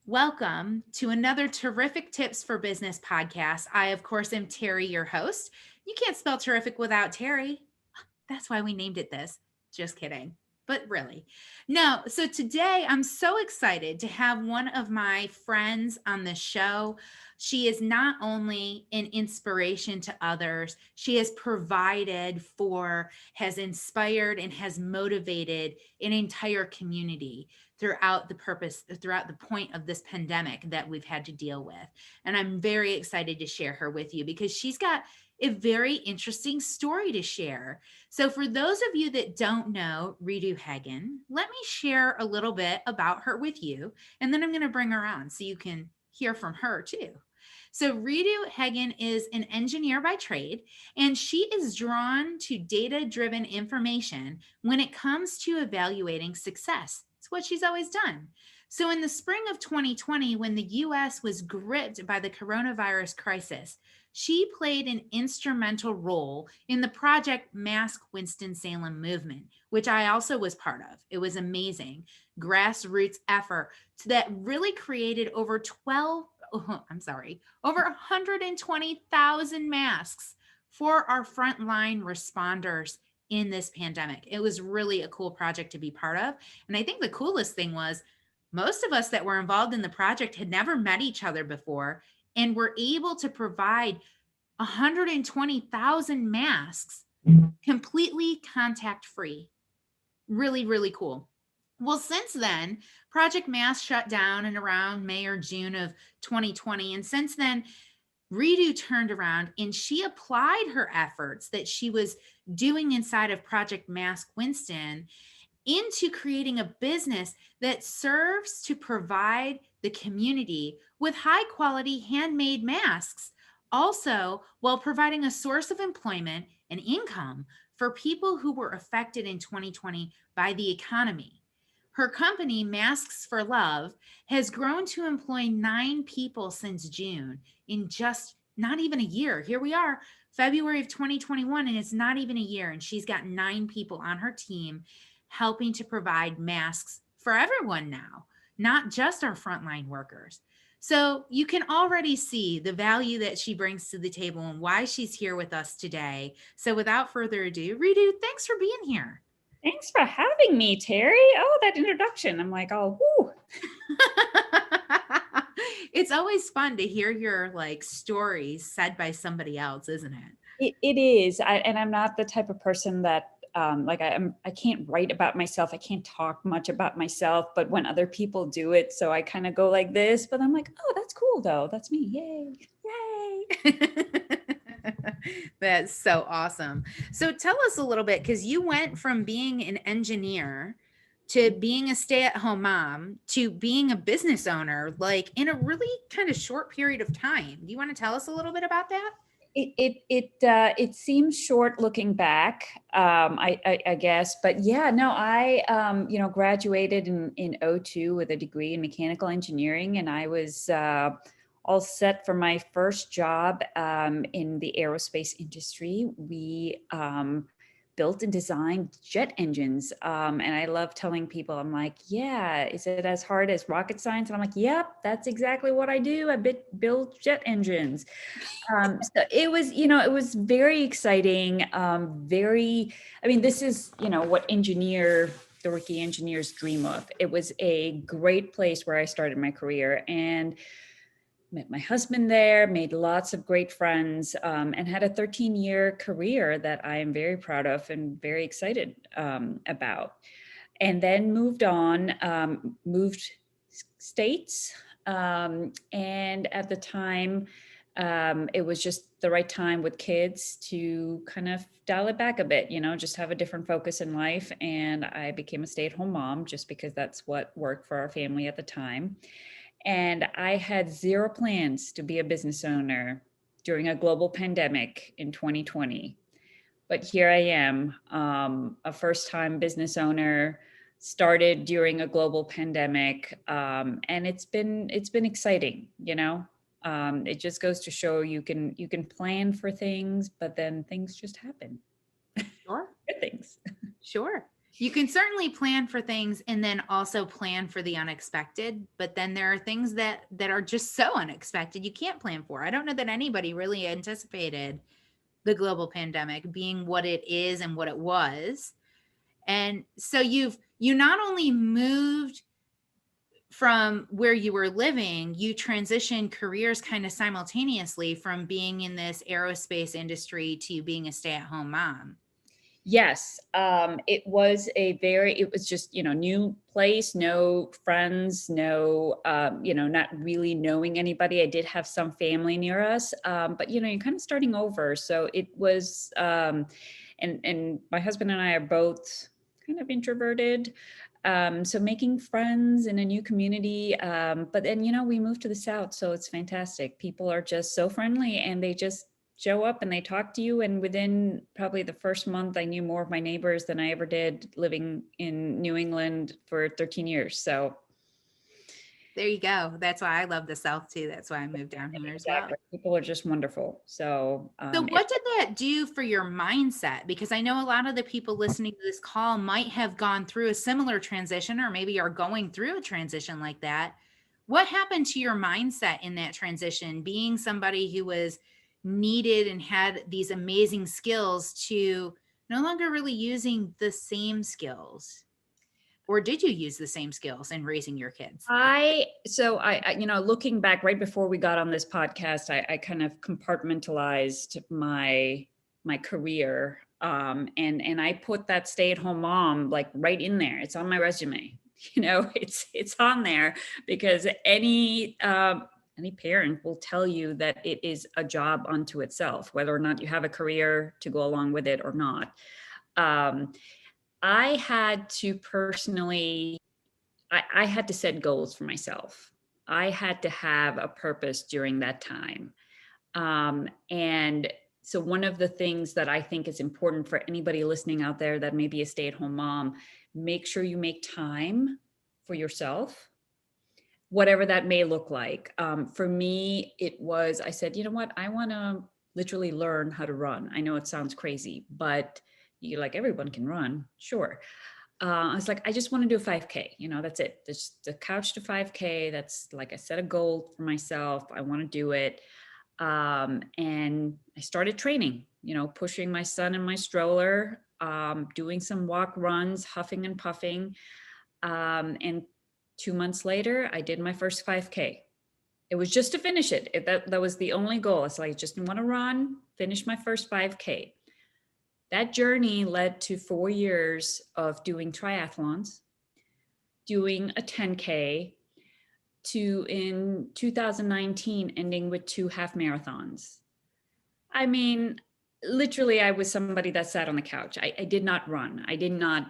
Welcome to another terrific tips for business podcast. I, of course, am Terry, your host. You can't spell terrific without Terry. That's why we named it this. Just kidding. But really, no. So today I'm so excited to have one of my friends on the show. She is not only an inspiration to others, she has provided for, has inspired, and has motivated an entire community throughout the point of this pandemic that we've had to deal with. And I'm very excited to share her with you because she's got a very interesting story to share. So, for those of you that don't know Ritu Hagan, let me share a little bit about her with you, and then I'm going to bring her on so you can hear from her too. So, Ritu Hagan is an engineer by trade, and she is drawn to data driven information when it comes to evaluating success. It's what she's always done. So, in the spring of 2020, when the US was gripped by the coronavirus crisis, she played an instrumental role in the Project Mask Winston-Salem movement, which I also was part of. It was amazing grassroots effort that really created over 120,000 masks for our frontline responders in this pandemic. It was really a cool project to be part of. And I think the coolest thing was most of us that were involved in the project had never met each other before and were able to provide 120,000 masks completely contact free. Really, really cool. Well, since then, Project Mask shut down in around May or June of 2020. And since then, Ritu turned around and she applied her efforts that she was doing inside of Project Mask Winston into creating a business that serves to provide the community with high quality handmade masks, also while providing a source of employment and income for people who were affected in 2020 by the economy. Her company, Masks for Love, has grown to employ 9 people since June in just not even a year. Here we are, February of 2021, and it's not even a year. And she's got 9 people on her team helping to provide masks for everyone now, not just our frontline workers. So you can already see the value that she brings to the table and why she's here with us today. So without further ado, Ritu, thanks for being here. Thanks for having me, Terry. Oh, that introduction. I'm like, oh, whoo. It's always fun to hear your stories said by somebody else, isn't it? It is. And I'm not the type of person that I can't write about myself. I can't talk much about myself, but when other people do it, so I kind of go like this, but I'm like, oh, that's cool though. That's me. Yay. Yay. That's so awesome. So tell us a little bit, because you went from being an engineer to being a stay-at-home mom to being a business owner, like in a really kind of short period of time. Do you want to tell us a little bit about that? It seems short looking back, I guess, but yeah, no, I graduated in '02 with a degree in mechanical engineering, and I was all set for my first job in the aerospace industry. We built and designed jet engines, and I love telling people, I'm like, yeah, is it as hard as rocket science? And I'm like, yep, that's exactly what I do. I build jet engines. So it was very exciting. This is, what the rookie engineers dream of. It was a great place where I started my career and met my husband there, made lots of great friends, and had a 13-year career that I am very proud of and very excited about. And then moved on, moved states. And at the time, it was just the right time with kids to kind of dial it back a bit, just have a different focus in life. And I became a stay-at-home mom just because that's what worked for our family at the time. And I had zero plans to be a business owner during a global pandemic in 2020. But here I am, a first-time business owner, started during a global pandemic, and it's been exciting. It just goes to show you can plan for things, but then things just happen. Sure. Good things. Sure. You can certainly plan for things and then also plan for the unexpected, but then there are things that are just so unexpected you can't plan for. I don't know that anybody really anticipated the global pandemic being what it is and what it was. And so you not only moved from where you were living, you transitioned careers kind of simultaneously from being in this aerospace industry to being a stay-at-home mom. Yes, it was just, new place, no friends, no, not really knowing anybody. I did have some family near us, but you're kind of starting over. So it was, and my husband and I are both kind of introverted. So making friends in a new community, but then, we moved to the South, so it's fantastic. People are just so friendly and they just show up and they talk to you. And within probably the first month, I knew more of my neighbors than I ever did living in New England for 13 years. So There you go. That's why I love the South too. That's why I moved down here as well. exactly, people are just wonderful. So So, what did that do for your mindset? Because I know a lot of the people listening to this call might have gone through a similar transition or maybe are going through a transition like that. What happened to your mindset in that transition, being somebody who was needed and had these amazing skills to no longer really using the same skills? Or did you use the same skills in raising your kids? looking back right before we got on this podcast, I kind of compartmentalized my career, and I put that stay-at-home mom like right in there. It's on my resume. It's on there because any parent will tell you that it is a job unto itself, whether or not you have a career to go along with it or not. Um, I had to personally I had to set goals for myself. I had to have a purpose during that time. And so, one of the things that I think is important for anybody listening out there that may be a stay at home mom, make sure you make time for yourself, whatever that may look like. For me, I said, you know what? I want to literally learn how to run. I know it sounds crazy, but like everyone can run, sure. I was like, I just want to do a 5K. That's it. Just the couch to 5K. That's like I set a goal for myself. I want to do it. And I started training, pushing my son in my stroller, doing some walk runs, huffing and puffing. And 2 months later, I did my first 5K. It was just to finish it. That was the only goal. It's like, I just want to run, finish my first 5K. That journey led to 4 years of doing triathlons, doing a 10K, to in 2019 ending with 2 half marathons. I mean, literally, I was somebody that sat on the couch. I did not run. I did not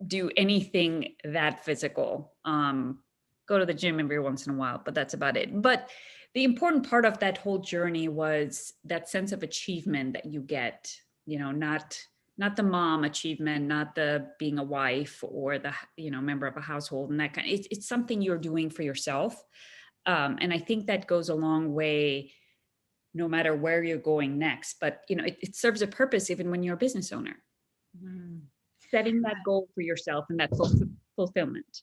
do anything that physical. Go to the gym every once in a while, but that's about it. But the important part of that whole journey was that sense of achievement that you get, not the mom achievement, not the being a wife or the, member of a household and that kind of, it's something you're doing for yourself. And I think that goes a long way no matter where you're going next. But, it serves a purpose even when you're a business owner. Mm. Setting that goal for yourself and that fulfillment.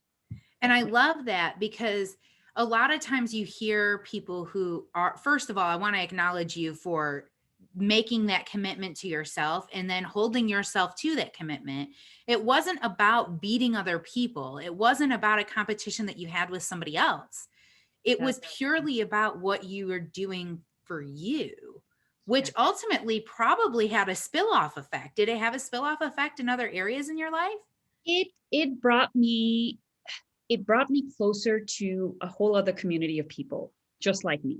And I love that because a lot of times you hear people who are, first of all, I want to acknowledge you for making that commitment to yourself and then holding yourself to that commitment. It wasn't about beating other people, it wasn't about a competition that you had with somebody else. It was purely about what you were doing for you, which ultimately probably had a spill off effect. Did it have a spill off effect in other areas in your life? It brought me closer to a whole other community of people just like me,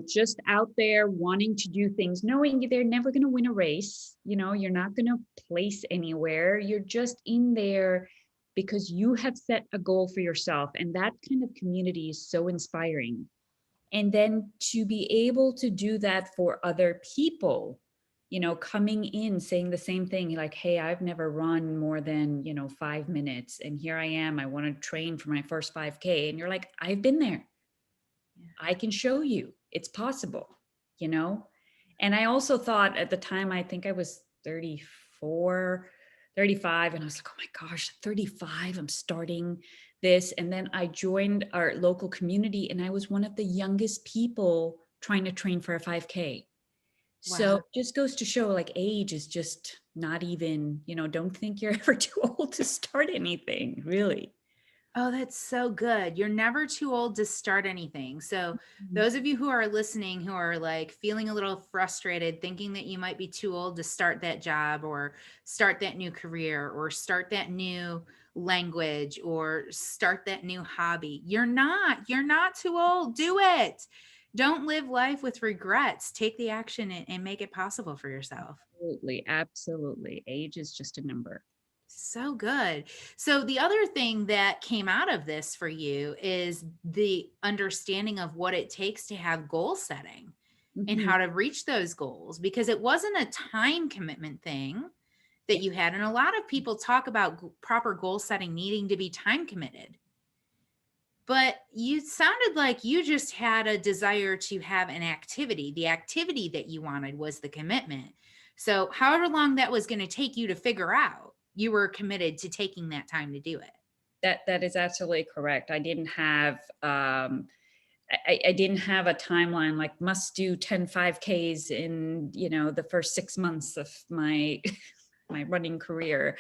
just out there wanting to do things, knowing they're never going to win a race. You're not going to place anywhere. You're just in there because you have set a goal for yourself. And that kind of community is so inspiring. And then to be able to do that for other people, coming in saying the same thing, like, hey, I've never run more than 5 minutes, and here I am, I want to train for my first 5K. And you're like, I've been there. I can show you it's possible. And I also thought at the time, I think I was 34, 35. And I was like, oh my gosh, 35, I'm starting this. And then I joined our local community and I was one of the youngest people trying to train for a 5K. So Wow. it just goes to show like age is just not even, don't think you're ever too old to start anything, really. Oh, that's so good. You're never too old to start anything. So, Mhm. those of you who are listening who are like feeling a little frustrated, thinking that you might be too old to start that job or start that new career or start that new language or start that new hobby, you're not. You're not too old. Do it. Don't live life with regrets. Take the action and make it possible for yourself. Absolutely. Absolutely. Age is just a number. So good. So, the other thing that came out of this for you is the understanding of what it takes to have goal setting and Mhm. how to reach those goals because it wasn't a time commitment thing that Yeah. you had. And a lot of people talk about proper goal setting needing to be time committed, but you sounded like you just had a desire to have an activity. The activity that you wanted was the commitment. So, however long that was going to take you to figure out, you were committed to taking that time to do it. That is absolutely correct. I didn't have I didn't have a timeline like must do 10 5Ks in, the first 6 months of my my running career.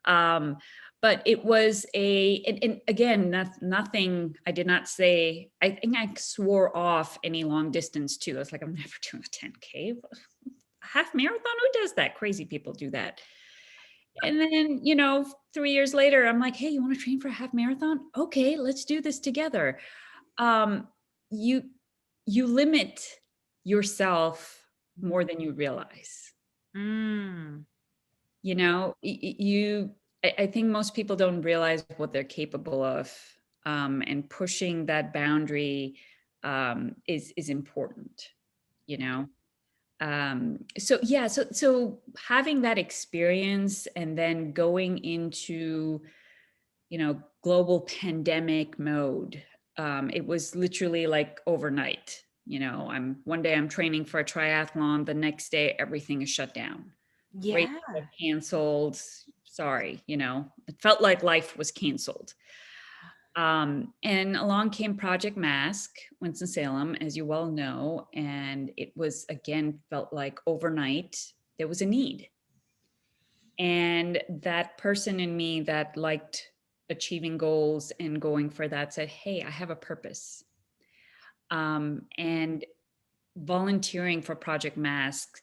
Um, but it was and again, nothing, I did not say, I think I swore off any long distance too. I was like, I'm never doing a 10K. Half marathon? Who does that? Crazy people do that. And then, 3 years later, I'm like, hey, you want to train for a half marathon? Okay, let's do this together. Um, you you limit yourself more than you realize. Mm, I think most people don't realize what they're capable of, and pushing that boundary is important. You yeah. know, so yeah, so having that experience and then going into global pandemic mode, it was literally like overnight. I'm one day I'm training for a triathlon, the next day everything is shut down, races Yeah. are canceled. Sorry, it felt like life was canceled. And along came Project Mask, Winston-Salem, as you well know. And it was, again, felt like overnight there was a need. And that person in me that liked achieving goals and going for that said, hey, I have a purpose. And volunteering for Project Mask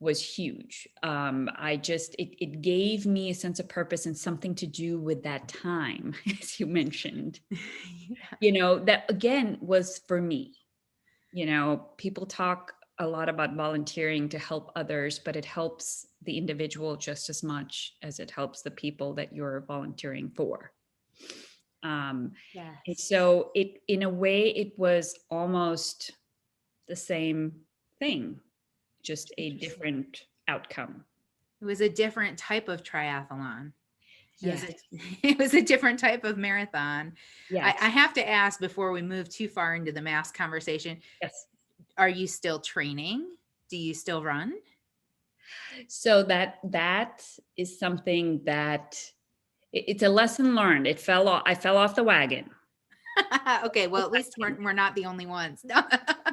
was huge. It gave me a sense of purpose and something to do with that time, as you mentioned. Yeah. That again was for me. People talk a lot about volunteering to help others, but it helps the individual just as much as it helps the people that you're volunteering for. Um, and Yes. so in a way, it was almost the same thing, just a Interesting. different outcome. It was a different type of triathlon. It was Yes, a it was a different type of marathon. I yes, have to ask before we move too far into the mask conversation, yes. are you still training? Do you still run? So that is something that it's a lesson learned. I fell off the wagon. Okay, well, at least we're not the only ones. No.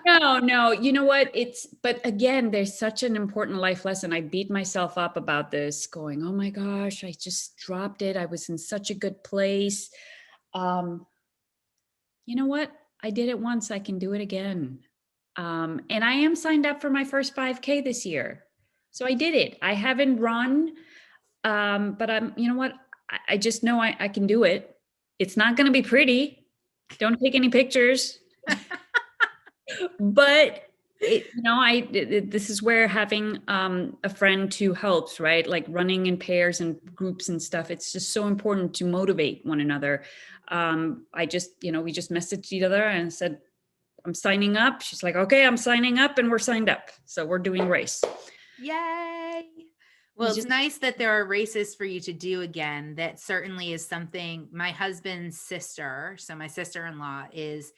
No, no, you know what? But again, there's such an important life lesson. I beat myself up about this, going, oh my gosh, I just dropped it. I was in such a good place. Um, you know what? I did it once. I can do it again. And I am signed up for my first 5K this year. So I did it. I haven't run, but you know what? I just know I can do it. It's not going to be pretty. Don't take any pictures. But this is where having a friend too helps, right? Like running in pairs and groups and stuff. It's just so important to motivate one another. We just messaged each other and said, I'm signing up. She's like, okay, I'm signing up, and we're signed up. So we're doing race. Yay. We Well, it's just nice that there are races for you to do again. That certainly is something my husband's sister, so my sister-in-law is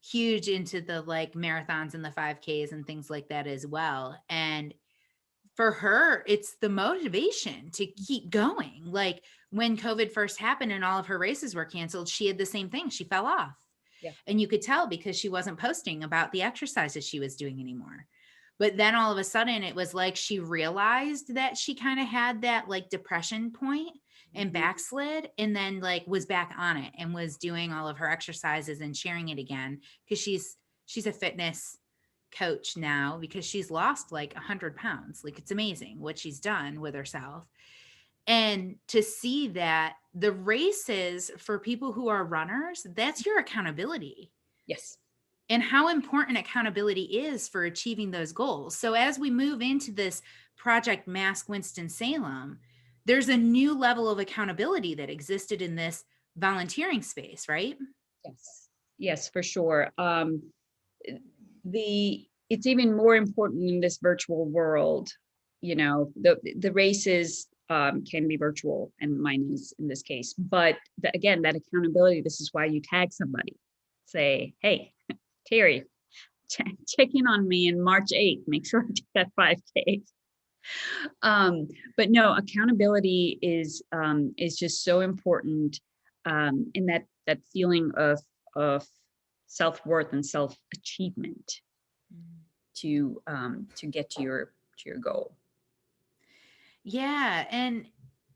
huge into the like marathons and the 5Ks and things like that as well. And for her, it's the motivation to keep going. Like when COVID first happened and all of her races were canceled, she had the same thing. She fell off. Yeah. And you could tell because she wasn't posting about the exercises she was doing anymore. But then all of a sudden it was like she realized that she kind of had that like depression point and backslid, and then like was back on it and was doing all of her exercises and sharing it again, because she's a fitness coach now because she's lost like 100 pounds. Like it's amazing what she's done with herself. And to see that the races for people who are runners, that's your accountability. Yes. And how important accountability is for achieving those goals. So as we move into this Project Mask Winston-Salem, there's a new level of accountability that existed in this volunteering space, right? Yes. Yes, for sure. It's even more important in this virtual world. You know, the races can be virtual, and mine is in this case. But again, that accountability. This is why you tag somebody. Say, hey, Terry, check in on me in March 8th. Make sure I do that 5K. But no, accountability is just so important, in that feeling of self-worth and self-achievement to get to your goal. Yeah. And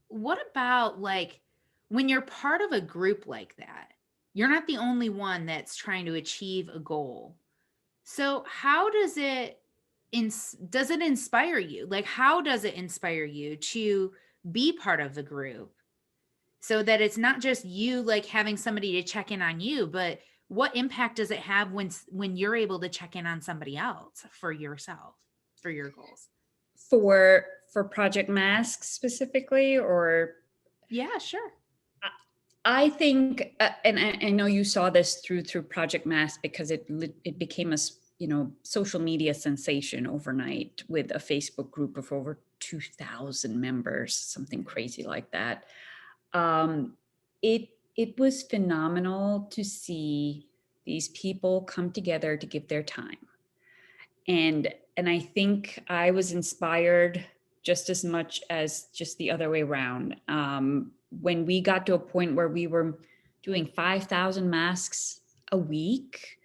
what about like when you're part of a group like that, you're not the only one that's trying to achieve a goal. So how does it inspire you? Like how does it inspire you to be part of the group so that it's not just you like having somebody to check in on you, but what impact does it have when you're able to check in on somebody else for yourself, for your goals? For Project Mask specifically, or Yeah, sure. I think, and I know you saw this through Project Mask, because it became a social media sensation overnight, with a Facebook group of over 2,000 members, something crazy like that. It was phenomenal to see these people come together to give their time, and I think I was inspired just as much as just the other way around. When we got to a point where we were doing 5,000 masks a week,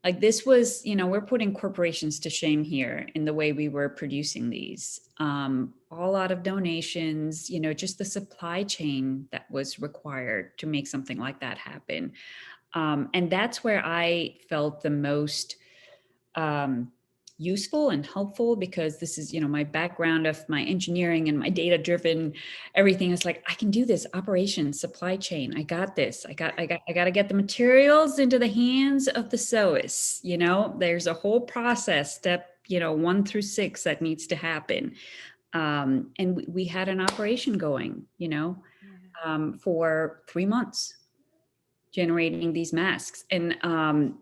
like this was, we're putting corporations to shame here in the way we were producing these, all out of donations, just the supply chain that was required to make something like that happen. And that's where I felt the most useful and helpful, because this is, my background of my engineering and my data driven everything. Is like, I can do this, operations, supply chain. I got this. I got to get the materials into the hands of the sewers. There's a whole process, step 1 through 6, that needs to happen. And we had an operation going, for 3 months, generating these masks. And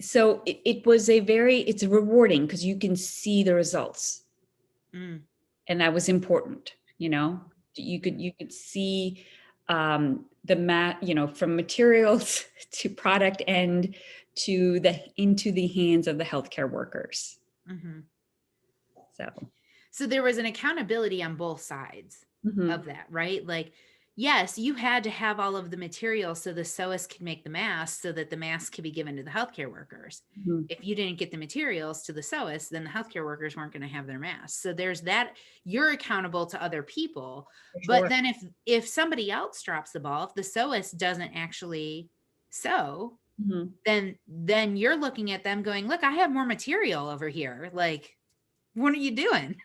so it was it's rewarding, because you can see the results. And that was important. You could see from materials to product end to into the hands of the healthcare workers. Mm-hmm. So there was an accountability on both sides of that, right? Like, yes, you had to have all of the materials so the sewist could make the mask, so that the mask could be given to the healthcare workers. If you didn't get the materials to the sewist, then the healthcare workers weren't going to have their masks. So there's that. You're accountable to other people. Sure. But then if somebody else drops the ball, if the sewist doesn't actually sew, then you're looking at them going, look, I have more material over here. Like, what are you doing?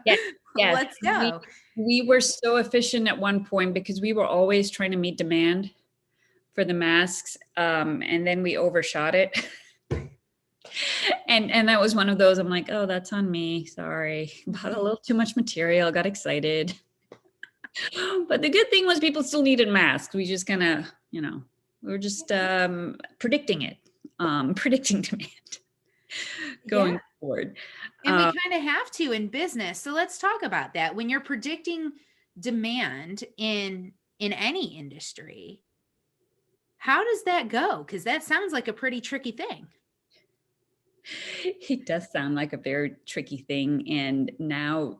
Yes. Let's go. We were so efficient at one point, because we were always trying to meet demand for the masks. And then we overshot it. And that was one of those, I'm like, oh, that's on me. Sorry. Bought a little too much material, got excited. But the good thing was people still needed masks. We just kind of, we were just predicting demand going forward. And we kind of have to in business. So let's talk about that. When you're predicting demand in any industry, how does that go? Because that sounds like a pretty tricky thing. It does sound like a very tricky thing. And now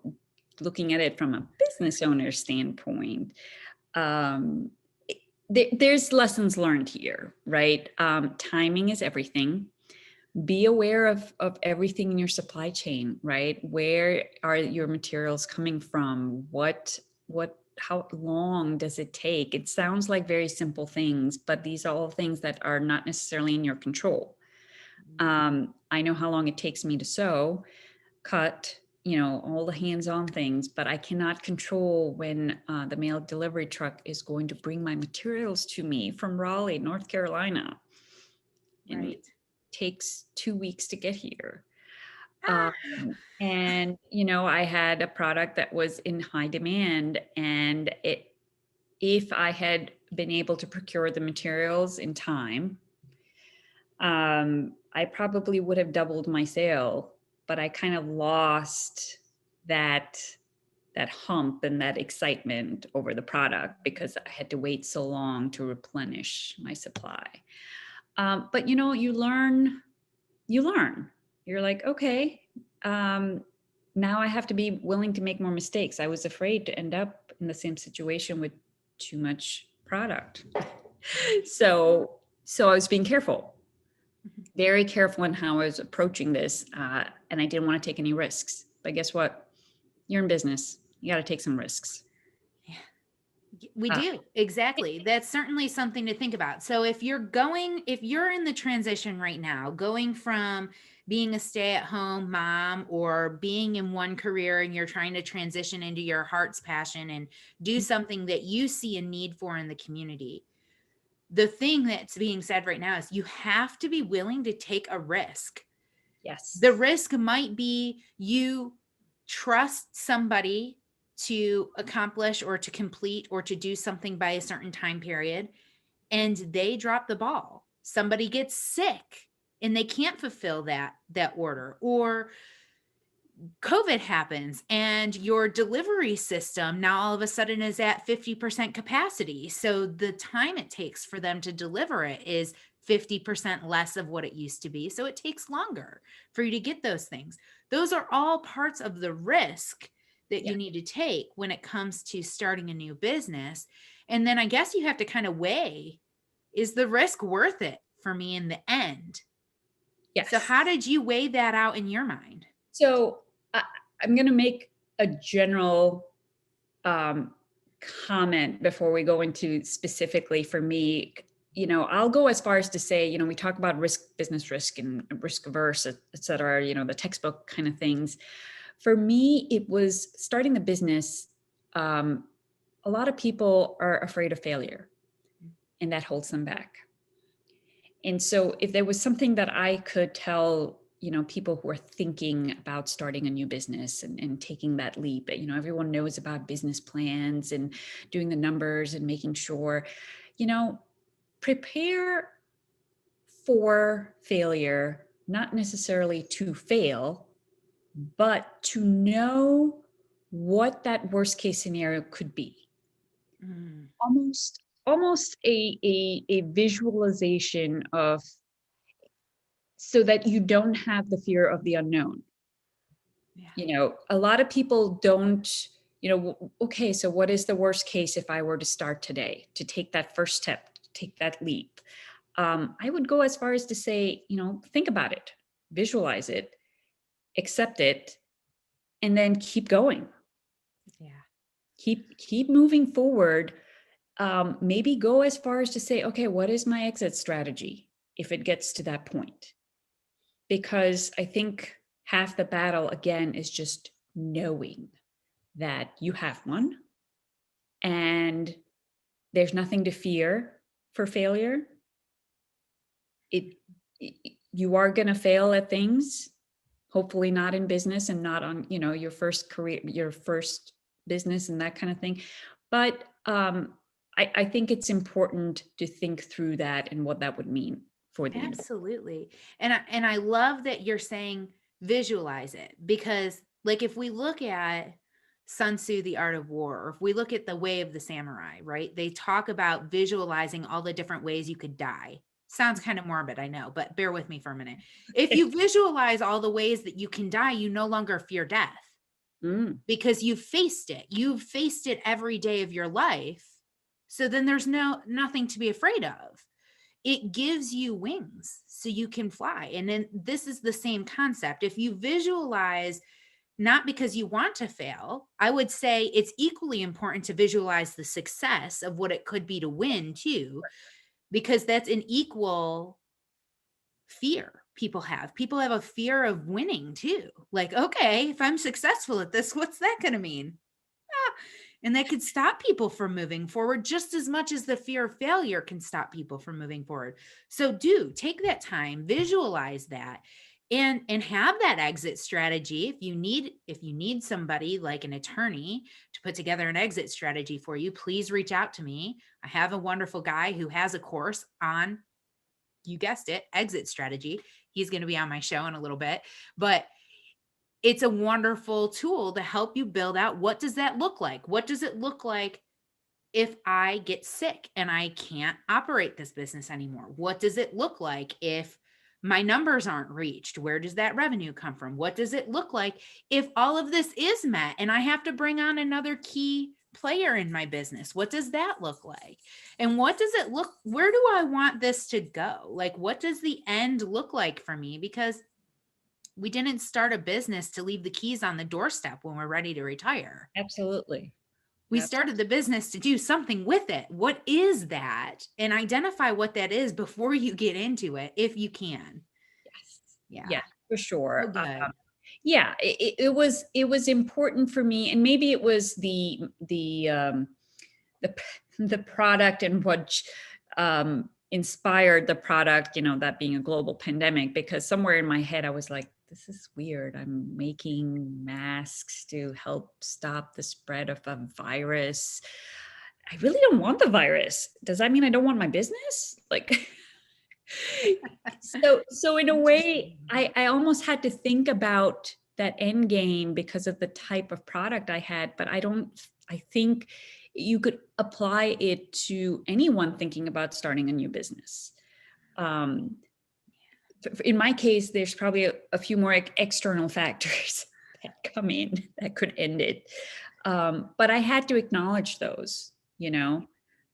looking at it from a business owner standpoint, um, there's lessons learned here, right? Timing is everything. Be aware of everything in your supply chain, right? Where are your materials coming from? How long does it take? It sounds like very simple things, but these are all things that are not necessarily in your control. I know how long it takes me to sew, cut, all the hands-on things, but I cannot control when the mail delivery truck is going to bring my materials to me from Raleigh, North Carolina. And it Right. takes 2 weeks to get here. Ah, Um, and I had a product that was in high demand, and if I had been able to procure the materials in time, I probably would have doubled my sale, but I kind of lost that that hump and that excitement over the product because I had to wait so long to replenish my supply. But you learn. You're like, okay, um, now I have to be willing to make more mistakes. I was afraid to end up in the same situation with too much product. So I was being careful, very careful in how I was approaching this, and I didn't want to take any risks. But guess what? You're in business. You got to take some risks. we Uh, do. Exactly. That's certainly something to think about. So if you're in the transition right now, going from being a stay-at-home mom or being in one career and you're trying to transition into your heart's passion and do something that you see a need for in the community, the thing that's being said right now is you have to be willing to take a risk. The yes. risk might be you trust somebody to accomplish or to complete or to do something by a certain time period, and they drop the ball. Somebody gets sick and they can't fulfill that order, or COVID happens and your delivery system now all of a sudden is at 50% capacity. So the time it takes for them to deliver it is 50% less of what it used to be. So it takes longer for you to get those things. Those are all parts of the risk that Yeah. you need to take when it comes to starting a new business. And then I guess you have to kind of weigh, is the risk worth it for me in the end? So Yes. how did you weigh that out in your mind? So I, I'm going to make a general um, comment before we go into specifically for me. I'll go as far as to say, we talk about risk, business risk, and risk averse, et cetera, the textbook kind of things. For me, it was starting the business. A lot of people are afraid of failure, and that holds them back. And so if there was something that I could tell, people who are thinking about starting a new business and taking that leap, everyone knows about business plans and doing the numbers and making sure, you know, prepare for failure, not necessarily to fail, but to know what that worst case scenario could be. Mm, Almost a visualization of, so that you don't have the fear of the unknown. yeah. A lot of people don't, okay, so what is the worst case if I were to start today, to take that first step, take that leap? I would go as far as to say, think about it, visualize it, accept it, and then keep going. Yeah. Keep moving forward. Maybe go as far as to say, okay, what is my exit strategy if it gets to that point? Because I think half the battle again is just knowing that you have one and there's nothing to fear for failure. You are going to fail at things, hopefully not in business and not on, your first career, your first business and that kind of thing. But I think it's important to think through that and what that would mean for the individual. Absolutely. And I love that you're saying visualize it, because like if we look at Sun Tzu, The Art of War, or if we look at The Way of the Samurai, right? They talk about visualizing all the different ways you could die. Sounds kind of morbid, I know, but bear with me for a minute. If you visualize all the ways that you can die, you no longer fear death Mm, because you've faced it. You've faced it every day of your life. So then there's nothing to be afraid of. It gives you wings so you can fly. And then this is the same concept. If you visualize not because you want to fail, I would say it's equally important to visualize the success of what it could be to win too, because that's an equal fear people have. People have a fear of winning too. Like, okay, if I'm successful at this, what's that going to mean? Ah, and that could stop people from moving forward just as much as the fear of failure can stop people from moving forward. So do take that time, visualize that, and have that exit strategy. If you need somebody like an attorney to put together an exit strategy for you, please reach out to me. I have a wonderful guy who has a course on, you guessed it, exit strategy. He's going to be on my show in a little bit, but it's a wonderful tool to help you build out, what does that look like? What does it look like if I get sick and I can't operate this business anymore? What does it look like if my numbers aren't reached? Where does that revenue come from? What does it look like if all of this is met and I have to bring on another key player in my business? What does that look like? And what does it look, where do I want this to go? Like, what does the end look like for me? Because we didn't start a business to leave the keys on the doorstep when we're ready to retire. absolutely. We Absolutely. started the business to do something with it. What is that? And identify what that is before you get into it, if you can. Yes. Yeah. Yeah, for So sure. good. Yeah, it was important for me, and maybe it was the product and what inspired the product. That being a global pandemic, because somewhere in my head I was like, this is weird. I'm making masks to help stop the spread of a virus. I really don't want the virus. Does that mean I don't want my business? Like, so in a way, Interesting. I almost had to think about that end game because of the type of product I had, but I think you could apply it to anyone thinking about starting a new business. Um, in my case, there's probably a few more external factors that come in that could end it. But I had to acknowledge those,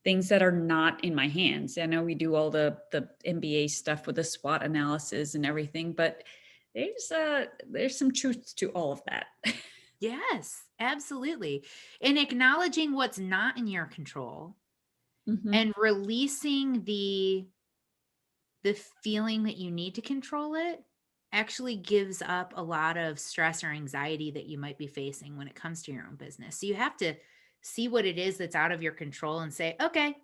things that are not in my hands. I know we do all the MBA stuff with the SWOT analysis and everything, but there's some truth to all of that. Yes, absolutely. And acknowledging what's not in your control Mhm. and releasing the feeling that you need to control it actually gives up a lot of stress or anxiety that you might be facing when it comes to your own business. So you have to see what it is that's out of your control and say, okay,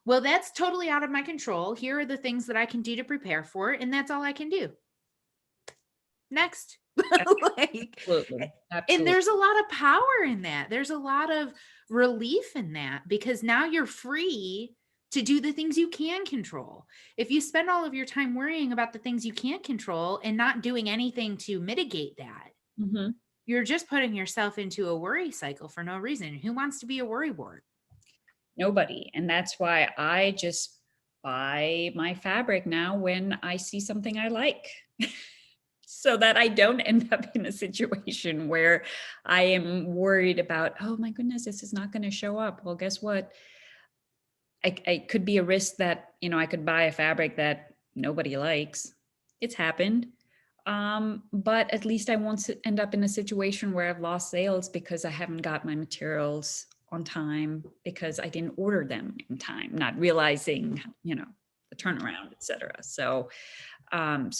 well, that's totally out of my control. Here are the things that I can do to prepare for it. And that's all I can do. Next. Like, Absolutely. and Absolutely. there's a lot of power in that. There's a lot of relief in that because now you're free to do the things you can control. If you spend all of your time worrying about the things you can't control and not doing anything to mitigate that, Mhm. you're just putting yourself into a worry cycle for no reason. Who wants to be a worry wart? Nobody. And that's why I just buy my fabric now when I see something I like. So that I don't end up in a situation where I am worried about, oh my goodness, this is not going to show up. Well, guess what? I could be a risk that, I could buy a fabric that nobody likes. It's happened. But at least I won't end up in a situation where I've lost sales because I haven't got my materials on time because I didn't order them in time, not realizing, the turnaround, et cetera. So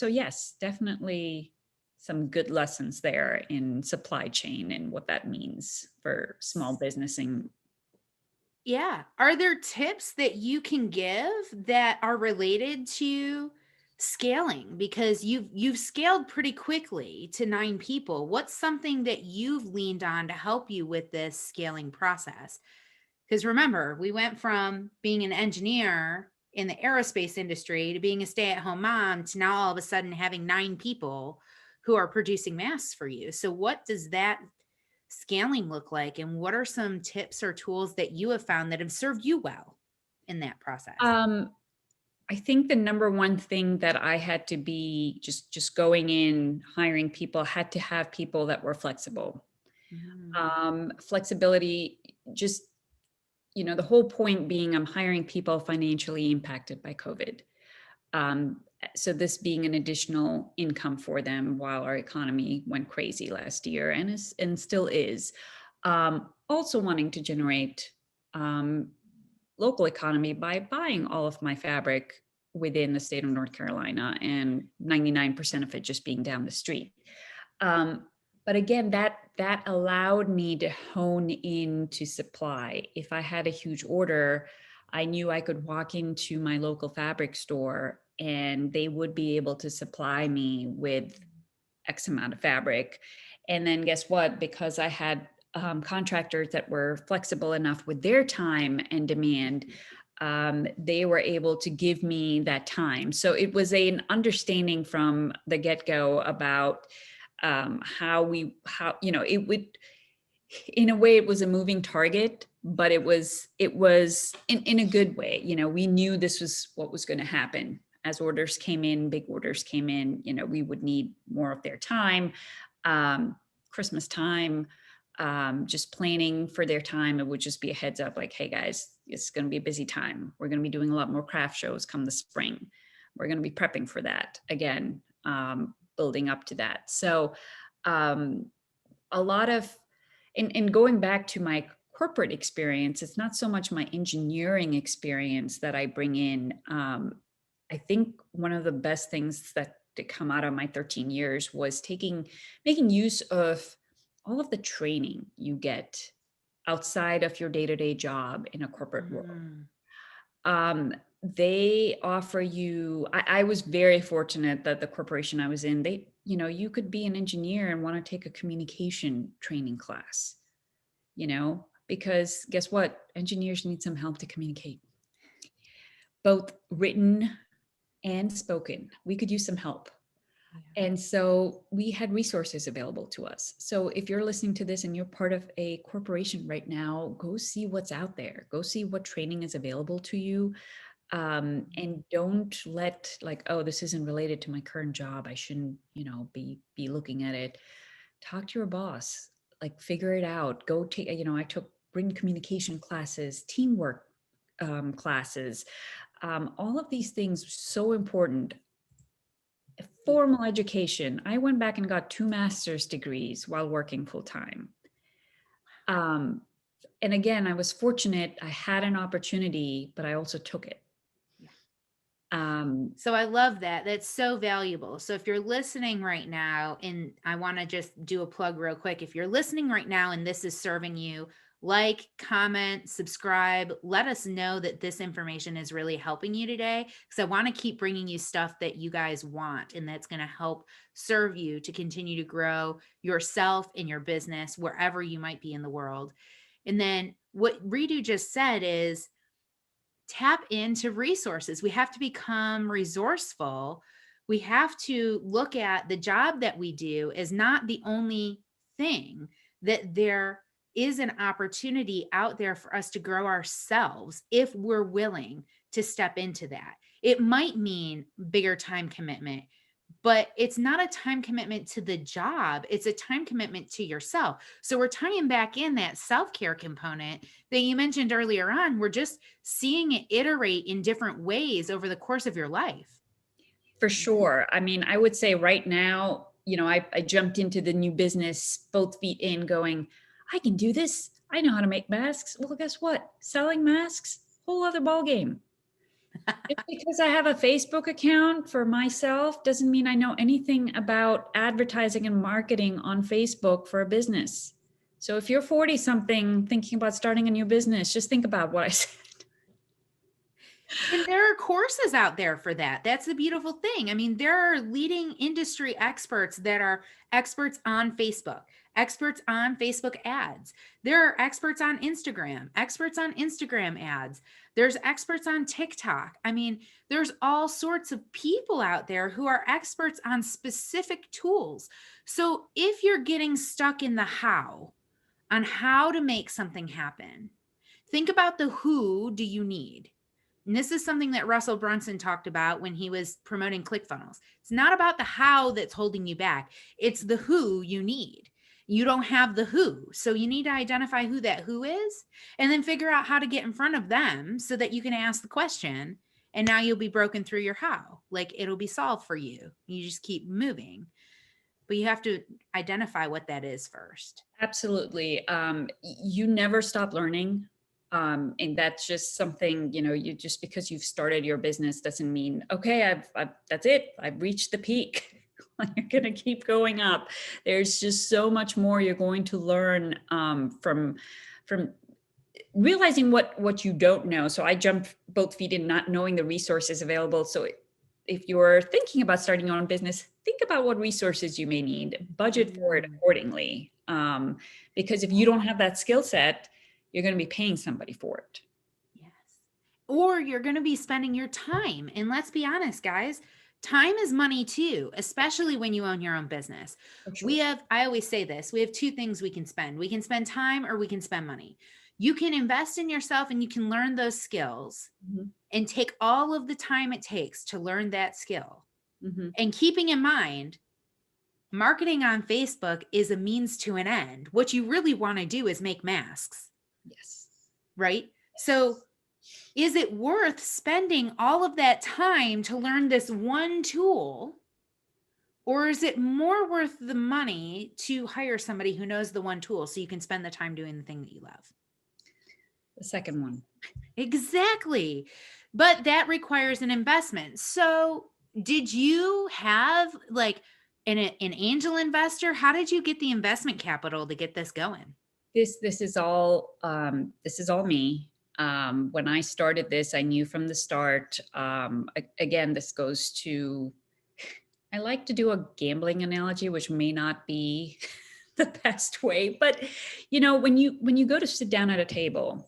yes, definitely some good lessons there in supply chain and what that means for small businessing. Yeah. Are there tips that you can give that are related to scaling? Because you've scaled pretty quickly to 9 people. What's something that you've leaned on to help you with this scaling process? Because remember, we went from being an engineer in the aerospace industry to being a stay-at-home mom to now all of a sudden having 9 people who are producing masks for you. So what does that scaling look like? And what are some tips or tools that you have found that have served you well in that process? Um, I think the number one thing that I had to be just going in, hiring people, had to have people that were flexible. Mm. Flexibility, just, the whole point being I'm hiring people financially impacted by COVID. Um, so this being an additional income for them while our economy went crazy last year and still is. Also wanting to generate um, local economy by buying all of my fabric within the state of North Carolina and 99% of it just being down the street. Um, but again, that allowed me to hone into supply. If I had a huge order, I knew I could walk into my local fabric store and they would be able to supply me with X amount of fabric. And then guess what? Because I had contractors that were flexible enough with their time and demand, they were able to give me that time. So it was an understanding from the get-go about how it would, in a way it was a moving target, but it was in a good way. We knew this was what was going to happen. As orders came in, big orders came in, we would need more of their time. Christmas time, just planning for their time, it would just be a heads up like, hey guys, it's going to be a busy time. We're going to be doing a lot more craft shows come the spring. We're going to be prepping for that again, building up to that. So um, a lot of, and going back to my corporate experience, it's not so much my engineering experience that I bring in. I think one of the best things that to come out of my 13 years was making use of all of the training you get outside of your day-to-day job in a corporate world. Mm. They offer you, I was very fortunate that the corporation I was in, you could be an engineer and want to take a communication training class, because guess what? Engineers need some help to communicate, both written and spoken. We could use some help. Yeah. And so we had resources available to us. So if you're listening to this and you're part of a corporation right now, go see what's out there. Go see what training is available to you. And don't let like, oh, this isn't related to my current job, I shouldn't, be looking at it. Talk to your boss, like figure it out. Go take, I took written communication classes, teamwork classes, all of these things so important. Formal education, I went back and got 2 master's degrees while working full time. um, and again, I was fortunate, I had an opportunity, but I also took it. Yeah. um, So I love that. That's so valuable. So if you're listening right now, and I want to just do a plug real quick. If you're listening right now and this is serving you, like, comment, subscribe, let us know that this information is really helping you today. Because I want to keep bringing you stuff that you guys want and that's going to help serve you to continue to grow yourself and your business wherever you might be in the world. And then what Ritu just said is, tap into resources. We have to become resourceful. We have to look at the job that we do as not the only thing, that there is an opportunity out there for us to grow ourselves if we're willing to step into that. It might mean bigger time commitment, but it's not a time commitment to the job. It's a time commitment to yourself. So we're tying back in that self-care component that you mentioned earlier on. We're just seeing it iterate in different ways over the course of your life. for sure. I mean, I would say right now, I jumped into the new business both feet in, going, I can do this, I know how to make masks. Well, guess what? Selling masks, whole other ball game. Just because I have a Facebook account for myself doesn't mean I know anything about advertising and marketing on Facebook for a business. So if you're 40 something thinking about starting a new business, just think about what I said. And there are courses out there for that. That's the beautiful thing. I mean, there are leading industry experts that are experts on Facebook, experts on Facebook ads. There are experts on Instagram ads. There's experts on TikTok. I mean, there's all sorts of people out there who are experts on specific tools. So if you're getting stuck in the how, on how to make something happen, think about the who do you need? And this is something that Russell Brunson talked about when he was promoting ClickFunnels. It's not about the how that's holding you back. It's the who you need. You don't have the who. So you need to identify who that who is and then figure out how to get in front of them so that you can ask the question. And now you'll be broken through your how. Like it'll be solved for you. You just keep moving. But you have to identify what that is first. Absolutely. You never stop learning. And that's just something, you just because you've started your business doesn't mean, okay, that's it. I've reached the peak. You're going to keep going up. There's just so much more you're going to learn from realizing what you don't know. So I jumped both feet in not knowing the resources available. So if you're thinking about starting your own business, think about what resources you may need, budget for it accordingly. Because if you don't have that skill set, you're going to be paying somebody for it. Yes. Or you're going to be spending your time. And let's be honest, guys, time is money too, especially when you own your own business. Sure. I always say this, we have two things we can spend. We can spend time or we can spend money. You can invest in yourself and you can learn those skills and take all of the time it takes to learn that skill. And keeping in mind, marketing on Facebook is a means to an end. What you really want to do is make masks. Yes. Right? So is it worth spending all of that time to learn this one tool? Or is it more worth the money to hire somebody who knows the one tool so you can spend the time doing the thing that you love? The second one. Exactly. But that requires an investment. So did you have like an angel investor? How did you get the investment capital to get this going? This is all me. When I started this, I knew from the start. Again, this goes to, I like to do a gambling analogy, which may not be the best way, but when you go to sit down at a table,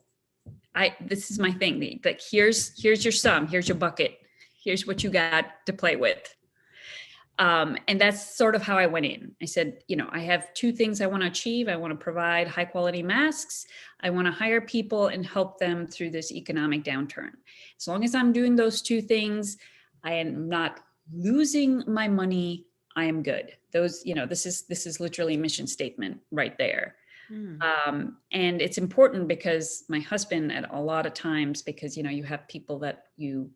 this is my thing. Like here's your sum, here's your bucket, here's what you got to play with. And that's sort of how I went in. I said, I have two things I want to achieve. I want to provide high quality masks. I want to hire people and help them through this economic downturn. As long as I'm doing those two things, I am not losing my money. I am good. This is literally a mission statement right there. And it's important because my husband, at a lot of times, because, you have people that you,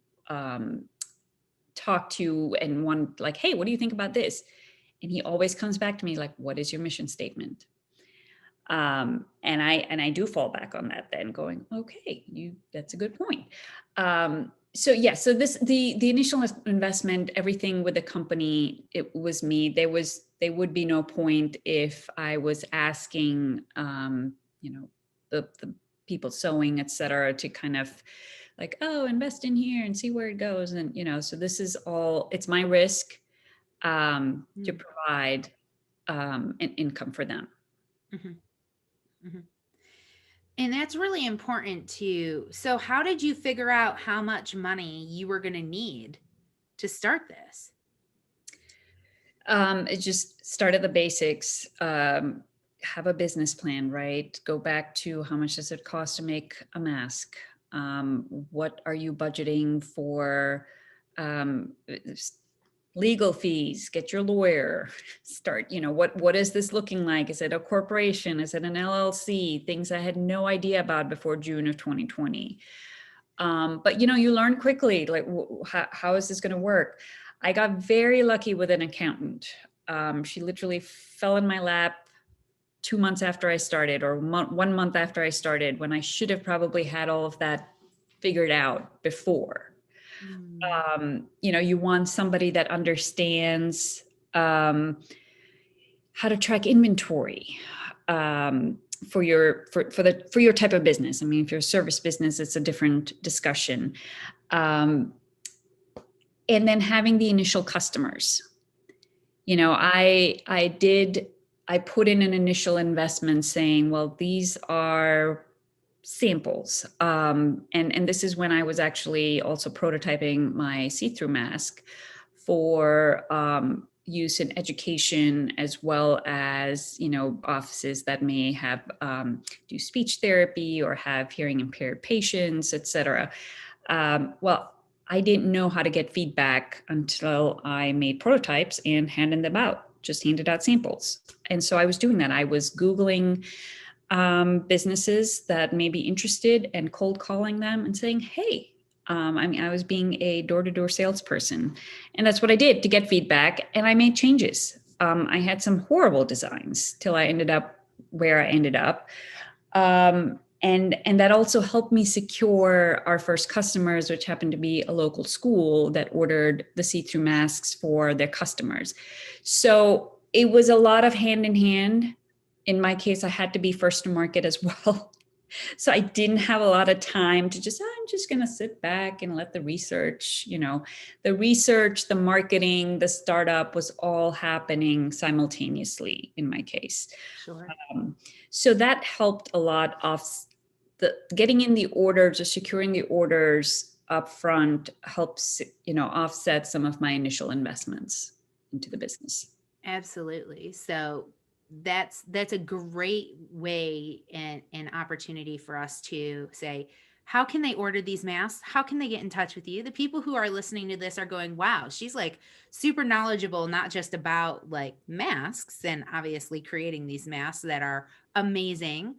talk to and one like, hey, what do you think about this? And he always comes back to me like, what is your mission statement? And I do fall back on that then going, okay, that's a good point. So the initial investment, everything with the company, it was me. There would be no point if I was asking, the people sewing, et cetera, to kind of like, oh, invest in here and see where it goes. And, so this is all, it's my risk to provide an income for them. And that's really important too. So how did you figure out how much money you were going to need to start this? It just start at the basics. Have a business plan, right? Go back to how much does it cost to make a mask? What are you budgeting for legal fees? Get your lawyer. Start, what is this looking like? Is it a corporation? Is it an LLC? Things I had no idea about before June of 2020. But you learn quickly, like how is this going to work? I got very lucky with an accountant. She literally fell in my lap 2 months after I started, or 1 month after I started, when I should have probably had all of that figured out before. You want somebody that understands how to track inventory for your type of business. I mean, if you're a service business, it's a different discussion. And then having the initial customers. I put in an initial investment saying, well, these are samples. And this is when I was actually also prototyping my see-through mask for use in education, as well as, offices that may have do speech therapy or have hearing impaired patients, et cetera. Well, I didn't know how to get feedback until I made prototypes and handed them out, just handed out samples. And so I was doing that. I was Googling businesses that may be interested and cold calling them and saying, hey, I was being a door-to-door salesperson. And that's what I did to get feedback. And I made changes. I had some horrible designs till I ended up where I ended up. And that also helped me secure our first customers, which happened to be a local school that ordered the see-through masks for their customers. So it was a lot of hand in hand. In my case, I had to be first to market as well. So I didn't have a lot of time to just, I'm just going to sit back and let the research, the marketing, the startup was all happening simultaneously in my case. Sure. So that helped a lot of the getting in the orders or securing the orders up front helps, offset some of my initial investments into the business. Absolutely. So that's a great way and an opportunity for us to say, how can they order these masks? How can they get in touch with you? The people who are listening to this are going, wow, she's like super knowledgeable, not just about like masks and obviously creating these masks that are amazing,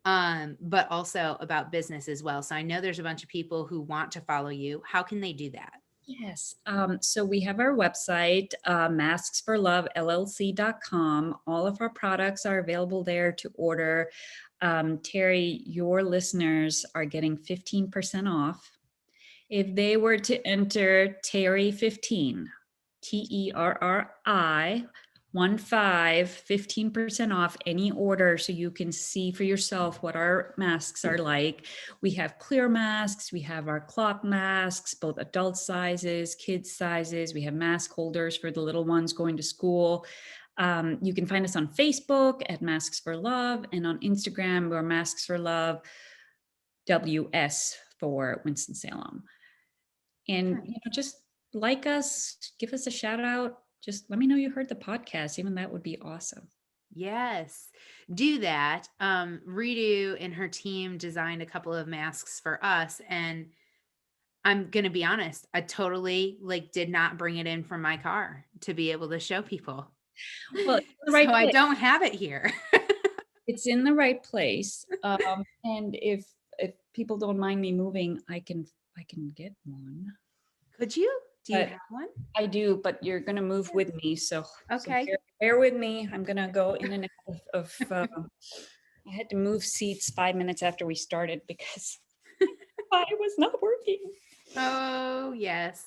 but also about business as well. So I know there's a bunch of people who want to follow you. How can they do that? Yes. So we have our website, masksforlovellc.com. All of our products are available there to order. Terry, your listeners are getting 15% off. If they were to enter Terry 15, TERRI 15% off any order, so you can see for yourself what our masks are like. We have clear masks, we have our cloth masks, both adult sizes, kids sizes. We have mask holders for the little ones going to school. You can find us on Facebook at Masks for Love, and on Instagram we're Masks for Love WS for Winston-Salem. And just like us, give us a shout out. Just let me know you heard the podcast. Even that would be awesome. Yes, do that. Ritu and her team designed a couple of masks for us, and I'm gonna be honest, I totally like did not bring it in from my car to be able to show people. Well, it's in the So right I place. don't have it here. It's in the right place. And if people don't mind me moving, I can get one. Could you? Do you But have one? I do, but you're gonna move with me, so Okay. bear with me. I'm gonna go in and out of I had to move seats 5 minutes after we started because I was not working. Oh, yes.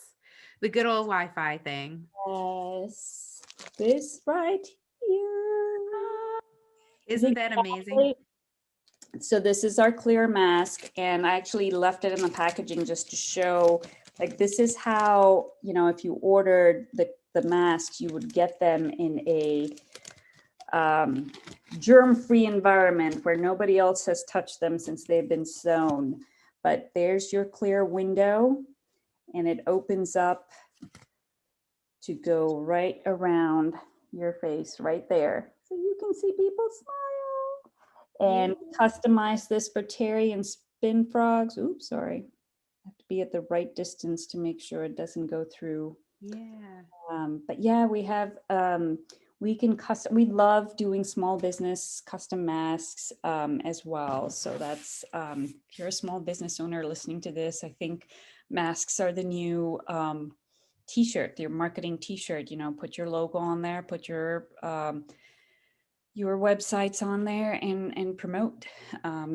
The good old Wi-Fi thing. Yes, this right here. Isn't that amazing? Exactly. So this is our clear mask, and I actually left it in the packaging just to show, like, this is how, if you ordered the masks, you would get them in a germ-free environment where nobody else has touched them since they've been sewn. But there's your clear window, and it opens up to go right around your face right there. So you can see people smile. And customize this for Terry and Spin Frogs. Oops, sorry. Have to be at the right distance to make sure it doesn't go through. Yeah. But yeah, we have, we love doing small business custom masks as well. So that's, if you're a small business owner listening to this, I think masks are the new t-shirt, your marketing t-shirt, put your logo on there, put your websites on there and promote,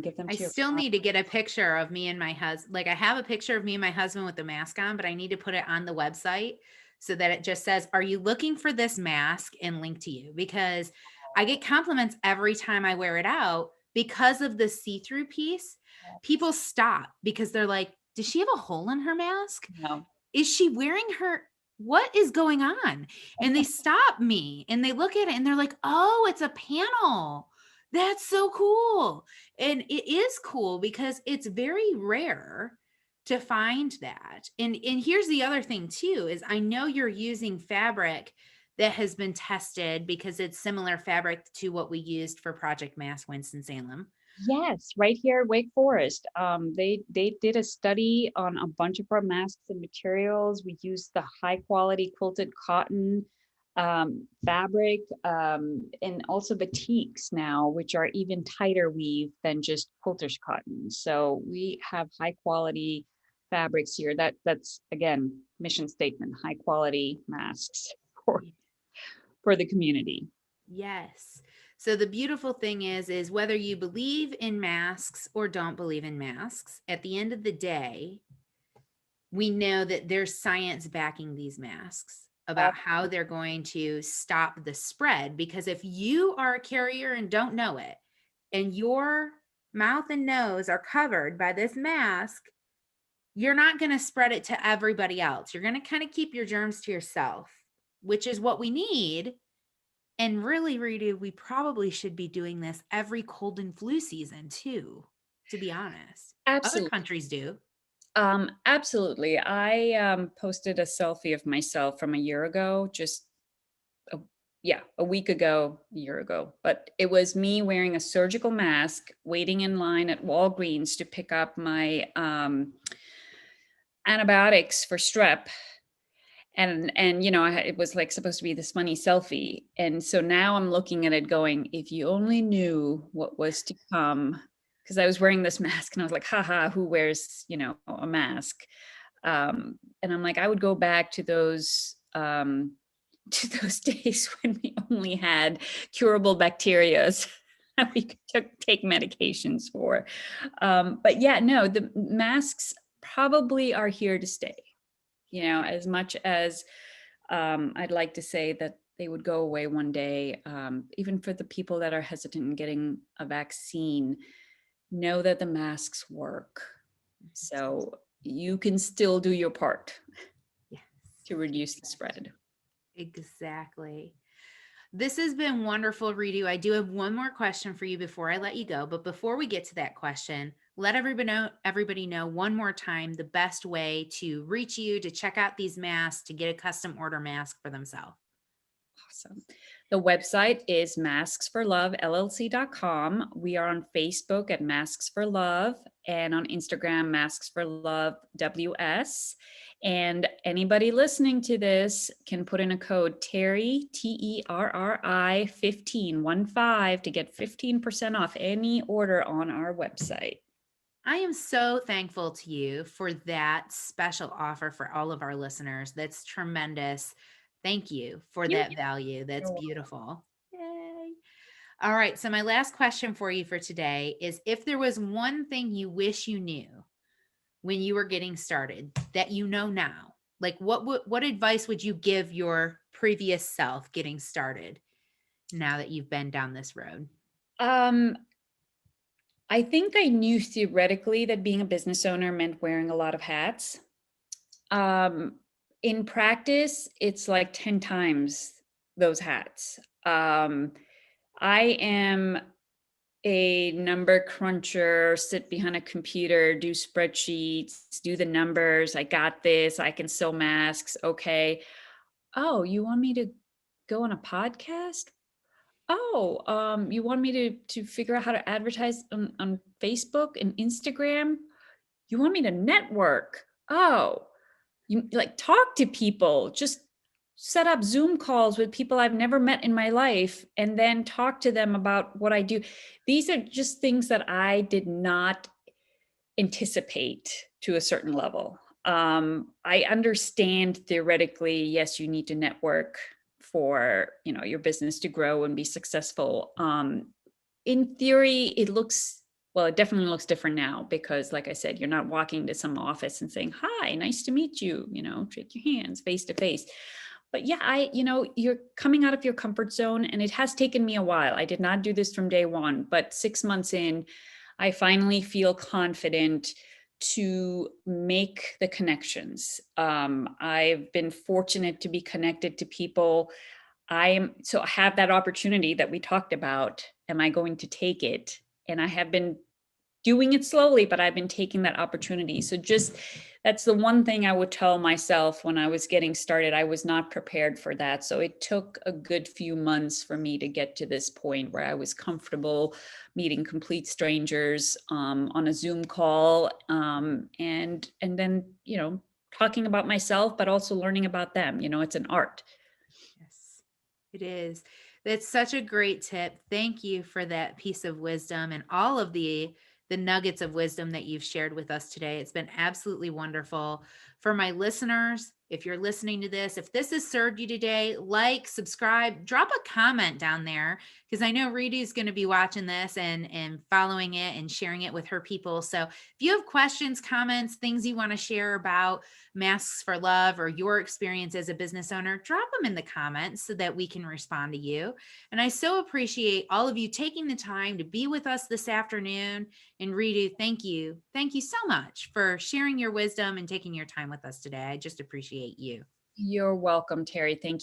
give them I to your still need to get a picture of me and my husband. Like I have a picture of me and my husband with the mask on, but I need to put it on the website so that it just says, are you looking for this mask, and link to you, because I get compliments every time I wear it out because of the see-through piece. People stop because they're like, does she have a hole in her mask? No. Is she wearing her, what is going on? And they stop me and they look at it and they're like, oh, it's a panel. That's so cool. And it is cool because it's very rare to find that. And here's the other thing too, is I know you're using fabric that has been tested because it's similar fabric to what we used for Project Mass Winston-Salem. Yes, right here at Wake Forest. They did a study on a bunch of our masks and materials. We used the high quality quilted cotton fabric, and also batiks now, which are even tighter weave than just quilter's cotton. So we have high quality fabrics here. That's again mission statement: high quality masks for for the community. Yes. So the beautiful thing is whether you believe in masks or don't believe in masks, at the end of the day, we know that there's science backing these masks about how they're going to stop the spread. Because if you are a carrier and don't know it, and your mouth and nose are covered by this mask, you're not going to spread it to everybody else. You're going to kind of keep your germs to yourself, which is what we need. And really, Ritu, we probably should be doing this every cold and flu season too, to be honest. Other Absolutely. countries do. Absolutely. I posted a selfie of myself from a year ago, just a, yeah, a week ago, a year ago. But it was me wearing a surgical mask, waiting in line at Walgreens to pick up my antibiotics for strep. And it was like supposed to be this funny selfie. And so now I'm looking at it going, if you only knew what was to come, because I was wearing this mask and I was like, haha, who wears, a mask? And I'm like, I would go back to those to those days when we only had curable bacterias that we could take medications for. But yeah, no, the masks probably are here to stay. As much as I'd like to say that they would go away one day, even for the people that are hesitant in getting a vaccine, know that the masks work. So you can still do your part Yes, to reduce the spread. exactly. This has been wonderful, Ritu. I do have one more question for you before I let you go. But before we get to that question, let everybody know one more time the best way to reach you, to check out these masks, to get a custom order mask for themselves. Awesome. The website is masksforlovellc.com. We are on Facebook at Masks for Love and on Instagram, Masks for Love WS. And anybody listening to this can put in a code Terry, TERRI 15 to get 15% off any order on our website. I am so thankful to you for that special offer for all of our listeners. That's tremendous. Thank you for You that value. That's know. beautiful. Yay. All right. So, my last question for you for today is if there was one thing you wish you knew when you were getting started that you know now, like what advice would you give your previous self getting started now that you've been down this road? Um, I think I knew theoretically that being a business owner meant wearing a lot of hats. Um, in practice, it's like 10 times those hats. I am a number cruncher, sit behind a computer, do spreadsheets, do the numbers. I got this. I can sew masks. Okay. Oh, you want me to go on a podcast? Oh, you want me to figure out how to advertise on Facebook and Instagram? You want me to network? Oh, you like talk to people, just set up Zoom calls with people I've never met in my life and then talk to them about what I do. These are just things that I did not anticipate to a certain level. I understand theoretically, yes, you need to network for your business to grow and be successful. In theory, it definitely looks different now because, like I said, you're not walking to some office and saying, "Hi, nice to meet you," shake your hands face to face. But yeah, you're coming out of your comfort zone, and it has taken me a while. I did not do this from day one, but 6 months in, I finally feel confident to make the connections. I've been fortunate to be connected to people. I have that opportunity that we talked about. Am I going to take it? And I have been doing it slowly, but I've been taking that opportunity. So just that's the one thing I would tell myself when I was getting started. I was not prepared for that. So it took a good few months for me to get to this point where I was comfortable meeting complete strangers on a Zoom call, and then, talking about myself, but also learning about them. It's an art. Yes, it is. That's such a great tip. Thank you for that piece of wisdom and all of the nuggets of wisdom that you've shared with us today. It's been absolutely wonderful. For my listeners, if you're listening to this, if this has served you today, like, subscribe, drop a comment down there because I know Ritu's going to be watching this and following it and sharing it with her people. So if you have questions, comments, things you want to share about Masks for Love or your experience as a business owner, drop them in the comments so that we can respond to you. And I so appreciate all of you taking the time to be with us this afternoon. And Ritu, thank you. Thank you so much for sharing your wisdom and taking your time with us today. I just appreciate you. You're welcome, Terry. Thank you